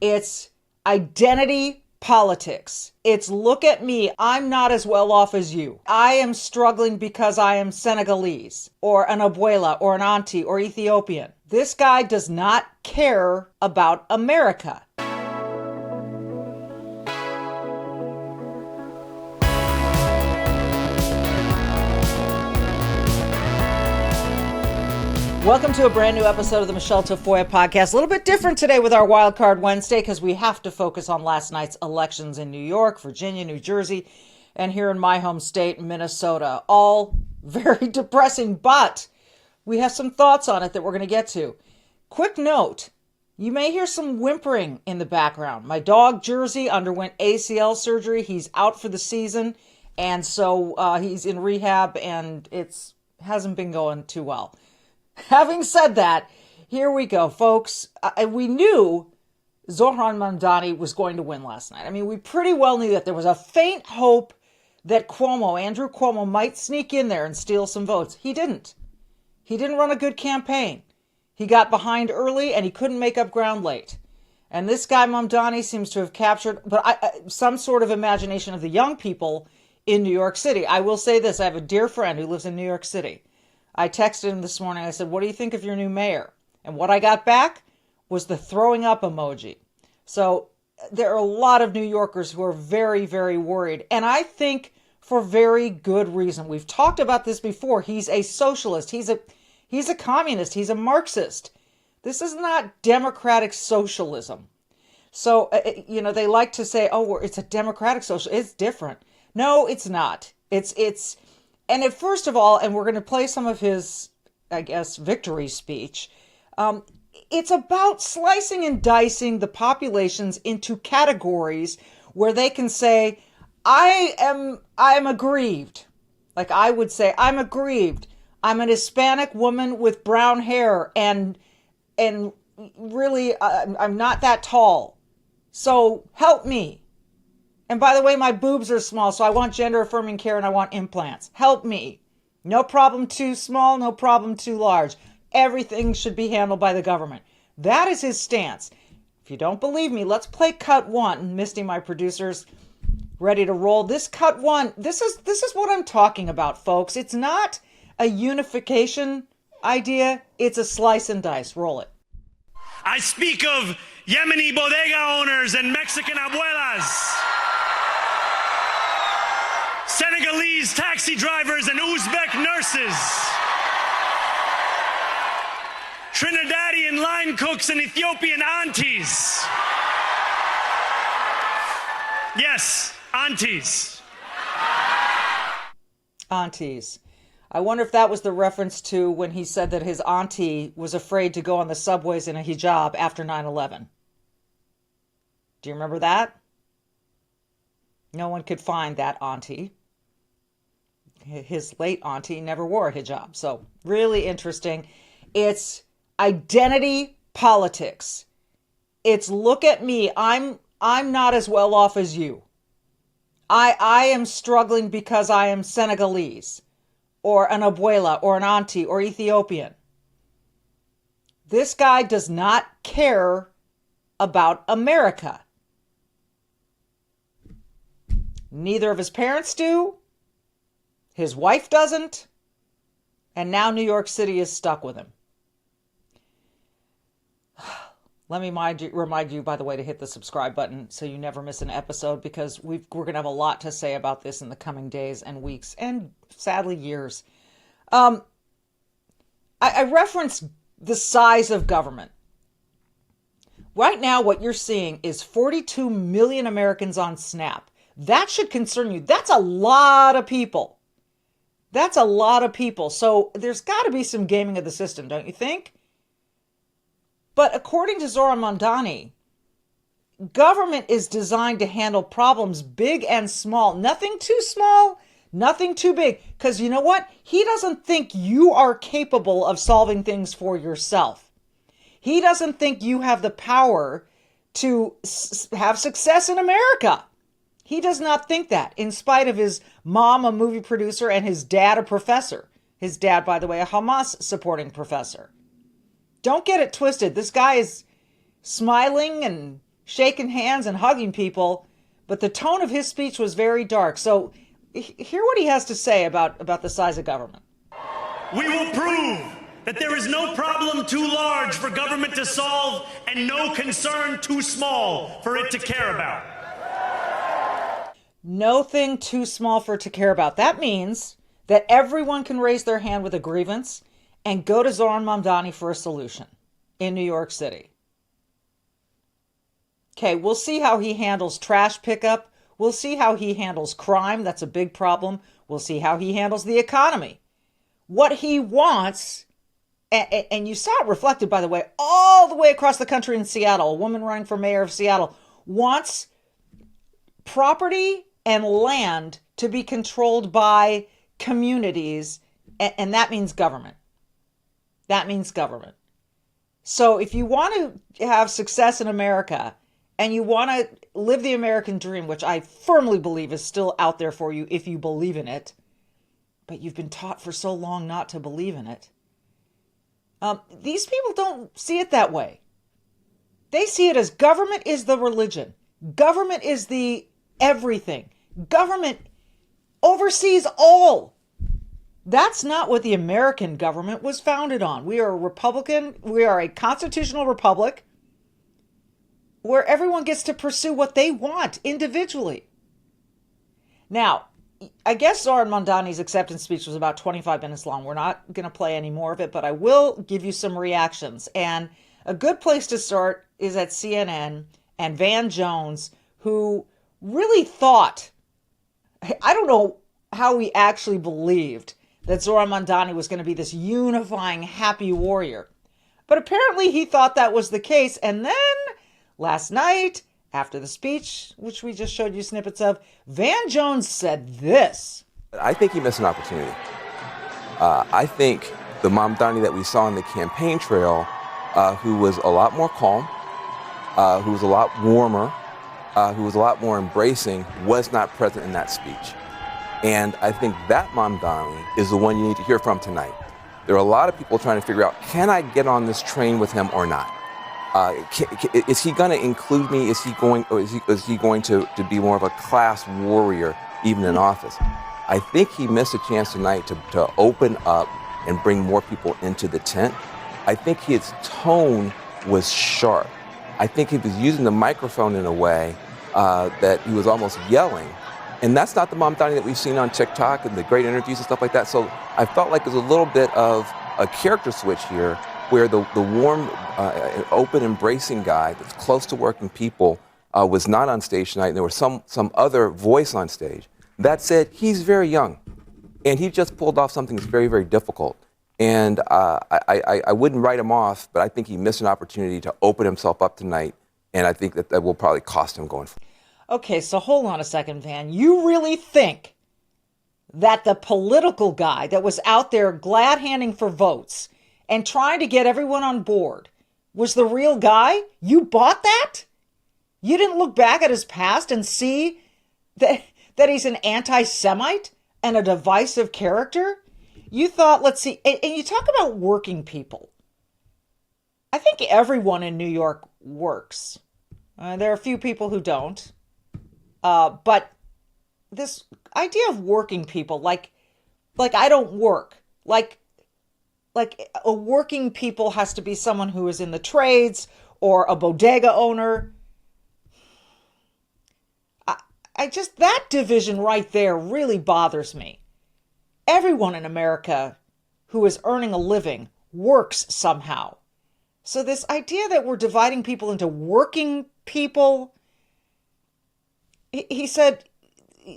It's identity politics. It's look at me, I'm not as well off as you. I am struggling because I am Senegalese or an abuela or an auntie or Ethiopian. This guy does not care about America. Welcome to a brand new episode of the Michele Tafoya podcast. A little bit different today with our Wild Card Wednesday because we have to focus on last night's elections in New York, Virginia, New Jersey, and here in my home state, Minnesota. All very depressing, but we have some thoughts on it that we're going to get to. Quick note, you may hear some whimpering in the background. My dog Jersey underwent ACL surgery. He's out for the season, and so he's in rehab, and it hasn't been going too well. Having said that, here we go, folks. We knew Zohran Mamdani was going to win last night. I mean, we pretty well knew that there was a faint hope that Andrew Cuomo, might sneak in there and steal some votes. He didn't. He didn't run a good campaign. He got behind early and he couldn't make up ground late. And this guy Mamdani seems to have captured some sort of imagination of the young people in New York City. I will say this. I have a dear friend who lives in New York City. I texted him this morning. I said, what do you think of your new mayor? And what I got back was the throwing up emoji. So there are a lot of New Yorkers who are very, very worried. And I think for very good reason. We've talked about this before. He's a socialist. He's a communist. He's a Marxist. This is not democratic socialism. So, they like to say, oh, it's a democratic socialism. It's different. No, it's not. And first of all, and we're going to play some of his, victory speech, it's about slicing and dicing the populations into categories where they can say, I am aggrieved. Like I would say, I'm aggrieved. I'm an Hispanic woman with brown hair and really, I'm not that tall. So help me. And by the way, my boobs are small, so I want gender-affirming care and I want implants. Help me. No problem too small, no problem too large. Everything should be handled by the government. That is his stance. If you don't believe me, let's play cut one. Misty, my producer's ready to roll. This cut one, this is what I'm talking about, folks. It's not a unification idea. It's a slice and dice. Roll it. I speak of Yemeni bodega owners and Mexican abuelas. Senegalese taxi drivers and Uzbek nurses. Trinidadian line cooks and Ethiopian aunties. Yes, aunties. Aunties. I wonder if that was the reference to when he said that his auntie was afraid to go on the subways in a hijab after 9/11. Do you remember that? No one could find that auntie. His late auntie never wore a hijab. So really interesting. It's identity politics. It's look at me. I'm not as well off as you. I am struggling because I am Senegalese or an abuela or an auntie or Ethiopian. This guy does not care about America. Neither of his parents do. His wife doesn't. And now New York City is stuck with him. Let me remind you, by the way, to hit the subscribe button so you never miss an episode, because we're going to have a lot to say about this in the coming days and weeks and sadly years. I referenced the size of government. Right now, what you're seeing is 42 million Americans on SNAP. That should concern you. That's a lot of people. That's a lot of people. So there's got to be some gaming of the system, don't you think? But according to Zohran Mamdani, government is designed to handle problems big and small. Nothing too small, nothing too big. Because you know what? He doesn't think you are capable of solving things for yourself. He doesn't think you have the power to have success in America. He does not think that, in spite of his mom, a movie producer, and his dad, a professor. His dad, by the way, a Hamas supporting professor. Don't get it twisted. This guy is smiling and shaking hands and hugging people, but the tone of his speech was very dark. So hear what he has to say about the size of government. We will prove that there is no problem too large for government to solve and no concern too small for it to care about. No thing too small for it to care about. That means that everyone can raise their hand with a grievance and go to Zohran Mamdani for a solution in New York City. Okay, we'll see how he handles trash pickup. We'll see how he handles crime. That's a big problem. We'll see how he handles the economy. What he wants, and you saw it reflected, by the way, all the way across the country in Seattle. A woman running for mayor of Seattle wants property and land to be controlled by communities, and that means government. That means government. So if you want to have success in America and you want to live the American dream, which I firmly believe is still out there for you if you believe in it, but you've been taught for so long not to believe in it, these people don't see it that way. They see it as government is the religion. Government is the everything. Government oversees all. That's not what the American government was founded on. We are a Republican. We are a constitutional republic where everyone gets to pursue what they want individually. Now, I guess Zohran Mamdani's acceptance speech was about 25 minutes long. We're not going to play any more of it, but I will give you some reactions. And a good place to start is at CNN and Van Jones, who really thought, I don't know how he actually believed that Zohran Mamdani was going to be this unifying, happy warrior. But apparently he thought that was the case. And then last night, after the speech, which we just showed you snippets of, Van Jones said this. I think he missed an opportunity. I think the Mamdani that we saw on the campaign trail, who was a lot more calm, who was a lot warmer, who was a lot more embracing, was not present in that speech. And I think that Mamdani is the one you need to hear from tonight. There are a lot of people trying to figure out, can I get on this train with him or not? Is he going to include me? Is he going to be more of a class warrior even in office? I think he missed a chance tonight to open up and bring more people into the tent. I think his tone was sharp. I think he was using the microphone in a way that he was almost yelling. And that's not the Mamdani that we've seen on TikTok and the great interviews and stuff like that. So I felt like there's a little bit of a character switch here where the warm, open, embracing guy that's close to working people was not on stage tonight. And there was some other voice on stage. That said, he's very young. And he just pulled off something that's very, very difficult. And I wouldn't write him off, but I think he missed an opportunity to open himself up tonight. And I think that will probably cost him going forward. Okay, so hold on a second, Van. You really think that the political guy that was out there glad-handing for votes and trying to get everyone on board was the real guy? You bought that? You didn't look back at his past and see that he's an anti-Semite and a divisive character? You thought, let's see, and you talk about working people. I think everyone in New York works. There are a few people who don't. But this idea of working people, like I don't work, like a working people has to be someone who is in the trades or a bodega owner. I just, that division right there really bothers me. Everyone in America who is earning a living works somehow. So this idea that we're dividing people into working people, he said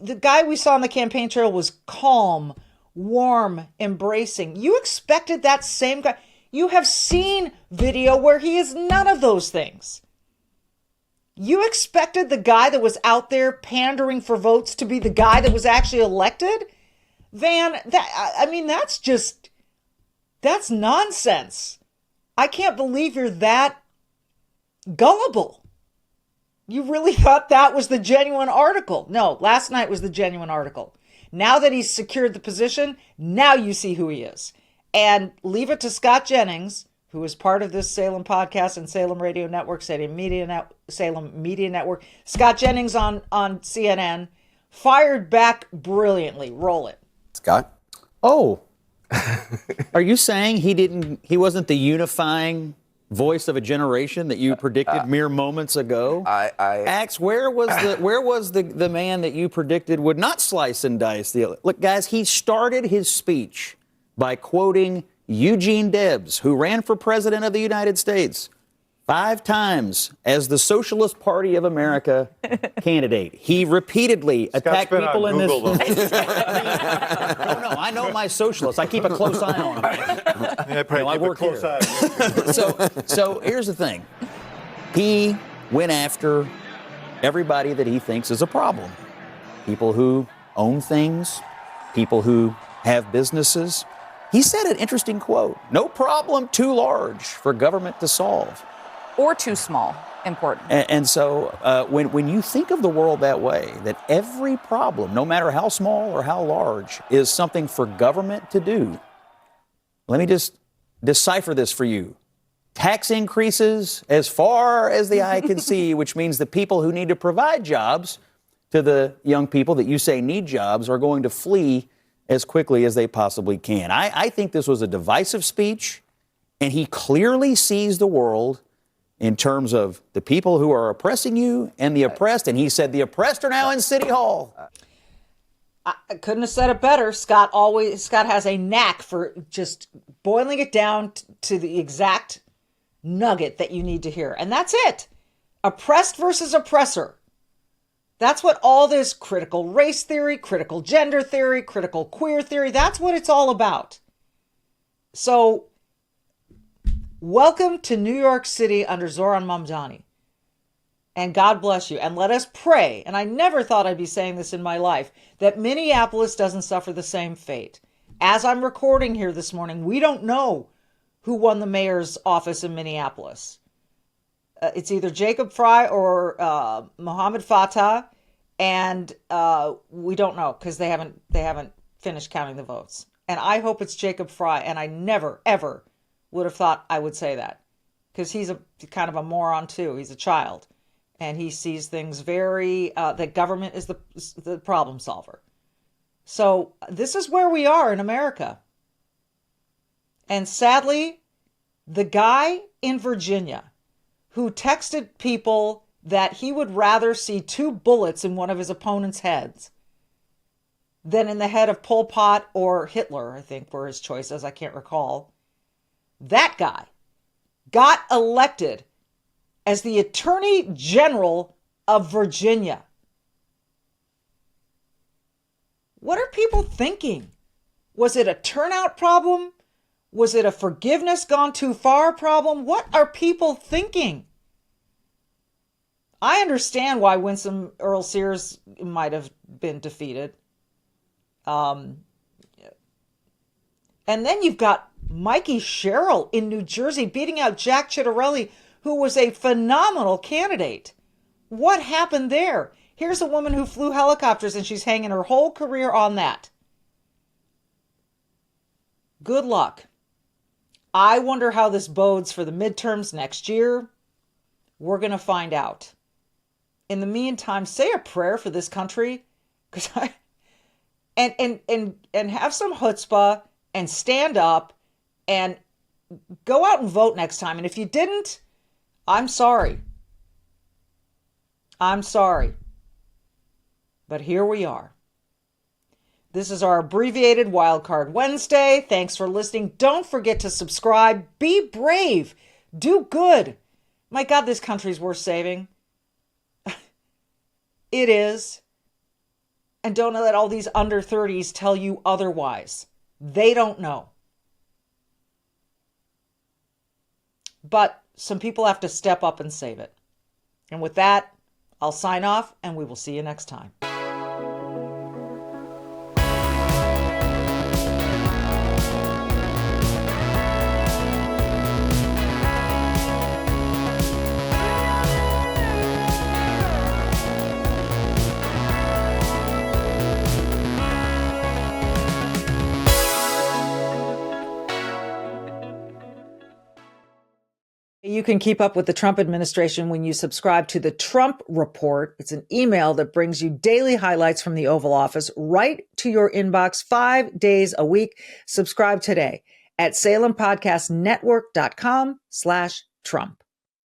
the guy we saw on the campaign trail was calm, warm, embracing. You expected that same guy. You have seen video where he is none of those things. You expected the guy that was out there pandering for votes to be the guy that was actually elected? Van, that's nonsense. I can't believe you're that gullible. You really thought that was the genuine article. No, last night was the genuine article. Now that he's secured the position, now you see who he is. And leave it to Scott Jennings, who is part of this Salem podcast and Salem Radio Network, Salem Media Network. Scott Jennings on CNN fired back brilliantly. Roll it. Scott? Oh, are you saying he wasn't the unifying voice of a generation that you predicted mere moments ago? Axe, where was the man that you predicted would not slice and dice the... Look, guys, he started his speech by quoting Eugene Debs, who ran for president of the United States 5 times as the Socialist Party of America candidate. He repeatedly attacked people in Google this. No, I know my socialists. I keep a close eye on them. Yeah, I work here. So here's the thing. He went after everybody that he thinks is a problem. People who own things, people who have businesses. He said an interesting quote: "No problem too large for government to solve." Or too small, important. And so when you think of the world that way, that every problem, no matter how small or how large, is something for government to do, let me just decipher this for you. Tax increases as far as the eye can see, which means the people who need to provide jobs to the young people that you say need jobs are going to flee as quickly as they possibly can. I think this was a divisive speech, and he clearly sees the world in terms of the people who are oppressing you and the oppressed. And he said the oppressed are now in City Hall. I couldn't have said it better. Scott has a knack for just boiling it down to the exact nugget that you need to hear. And that's it. Oppressed versus oppressor. That's what all this critical race theory, critical gender theory, critical queer theory, that's what it's all about. So, welcome to New York City under Zohran Mamdani. And God bless you. And let us pray, and I never thought I'd be saying this in my life, that Minneapolis doesn't suffer the same fate. As I'm recording here this morning, we don't know who won the mayor's office in Minneapolis. It's either Jacob Frey or Mohammed Fatah, and we don't know because they haven't finished counting the votes. And I hope it's Jacob Frey, and I never, ever would have thought I would say that, because he's a kind of a moron too. He's a child, and he sees things very that government is the problem solver. So this is where we are in America. And sadly, the guy in Virginia who texted people that he would rather see 2 bullets in one of his opponent's heads than in the head of Pol Pot or Hitler, I think were his choices, I can't recall. That guy got elected as the Attorney General of Virginia. What are people thinking? Was it a turnout problem? Was it a forgiveness gone too far problem? What are people thinking? I understand why Winsome Earl Sears might have been defeated. And then you've got Mikey Sherrill in New Jersey beating out Jack Ciattarelli, who was a phenomenal candidate. What happened there? Here's a woman who flew helicopters and she's hanging her whole career on that. Good luck. I wonder how this bodes for the midterms next year. We're going to find out. In the meantime, say a prayer for this country, and have some chutzpah and stand up and go out and vote next time. And if you didn't, I'm sorry. I'm sorry. But here we are. This is our abbreviated Wildcard Wednesday. Thanks for listening. Don't forget to subscribe. Be brave. Do good. My God, this country's worth saving. It is. And don't let all these under 30s tell you otherwise. They don't know. But some people have to step up and save it. And with that, I'll sign off, and we will see you next time. You can keep up with the Trump administration when you subscribe to the Trump Report. It's an email that brings you daily highlights from the Oval Office right to your inbox 5 days a week. Subscribe today at SalemPodcastNetwork.com/Trump.